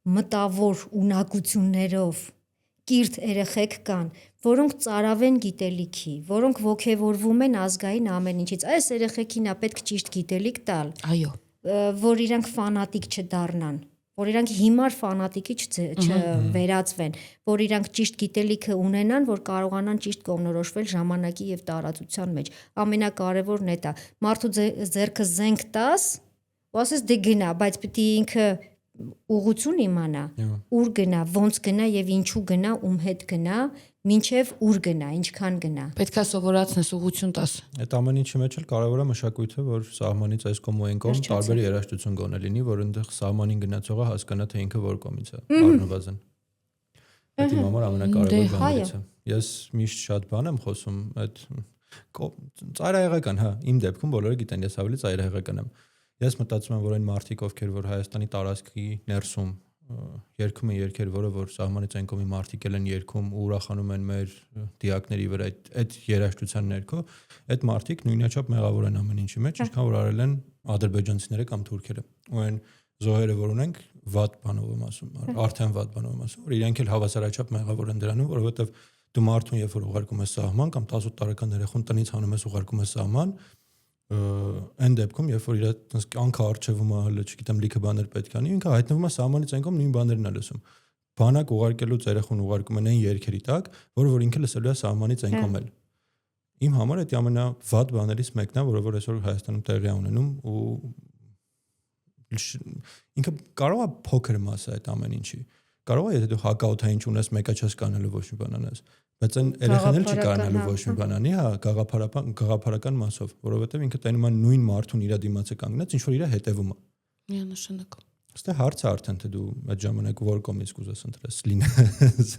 մտավոր ունակություններով կիրթ երեխեք կան, որոնք ծարավեն գիտելիքի, որոնք ոգևորվում են ազգային ամեն ինչից։ Այս երեխեքին է պետք ճիշտ գիտելիք տալ, Այո, որ իրանք ֆանատիկ չդառնան, որ իրանք հիմար ֆանատիկի չվերածվեն, որ իրանք ճիշտ գիտելիքը ունենան, որ կարողանան ճիշտ կողմնորոշվել ժամանակի եւ տարածության մեջ։ Ամենակարևորն է դա։ Մարդու ձեռքը զենք տաս, ու ասես դե գնա, բայց պիտի ինքը ուղղություն իմանա, ուր գնա, ոնց գնա եւ ինչու գնա, ում հետ գնա, մինչեւ ուր գնա, ինչքան գնա։ պետքա սովորացնես ուղղություն տաս։ Այդ ամեն ինչի մեջ էլ կարևոր է մշակույթը, որ սահմանից այս կողմ ու այն կողմ տարբեր երաժշտություն գոնե լինի, որ այնտեղ սահմանին գնացողը հասկանա թե ինքը որ կողմից է, առնվազն։ Դա իմ համար ամենակարևոր բաններից է։ Ես միշտ շատ բան եմ խոսում, այդ ծայրահեղական, հա, իմ դեպքում բոլորը գիտեն, ես ավելի ծայրահեղական եմ։ Ես մտածում եմ, որ այն մարդիկ, ովքեր որ Հայաստանի տարածքի ներսում երգում են երգեր, որը որ սահմանից այն կողմի մարդիկ են երգում ու ուրախանում են մեր դիակների վրա այդ երաժշտության ներքո, այդ մարդիկ նույնաչափ մեղավոր են ամեն ինչի մեջ, ինչքան որ արել են ադրբեջանցիները կամ թուրքերը։ Ու այն զոհերը, որ ունենք, վատ բանով եմ ասում, արդեն վատ բանով եմ ասում, որ իրանք էլ հավասարաչափ մեղավոր են դրանում, որովհետև դու մարդուն երբ որ ուղարկում ես սահման կամ 18 տարեկան երեխուն տնից հանում ես ուղարկում ես սահման, այն դեպքում երբ որ իր կյանքը արժևում է, հələ չգիտեմ, լիքը բաներ պետք է անի, ինքը հայտնվում է սահմանից այն կողմ նույն բաներն է լսում։ Բանակ ուղարկելուց երեխուն ուղարկում են այն երգերի տակ, որ ինքը լսելու է սահմանից այն կողմ էլ։ Իմ համար դա ամենավատ բաներից մեկն է, որը որ այսօր Հայաստանում տեղի է ունենում ու ինքը կարող է փոքր մասը այդ ամեն ինչի։ Կարող է եթե դու հակաօթային չունես, մեկը չես կանելու ոչ մի բան անես, բայց այն երեխան էլ չի կանելու ոչ մի բան անի, հա, գաղափարական մասով, որովհետև ինքը տենում է նույն մարդուն իր դիմացը կանգնած, ինչ որ իր հետևում է։ Միանշանակ։ Այստեղ հարցը արդեն թե դու այդ ժամանակ որ կողմից կուզես ընտրես լինես։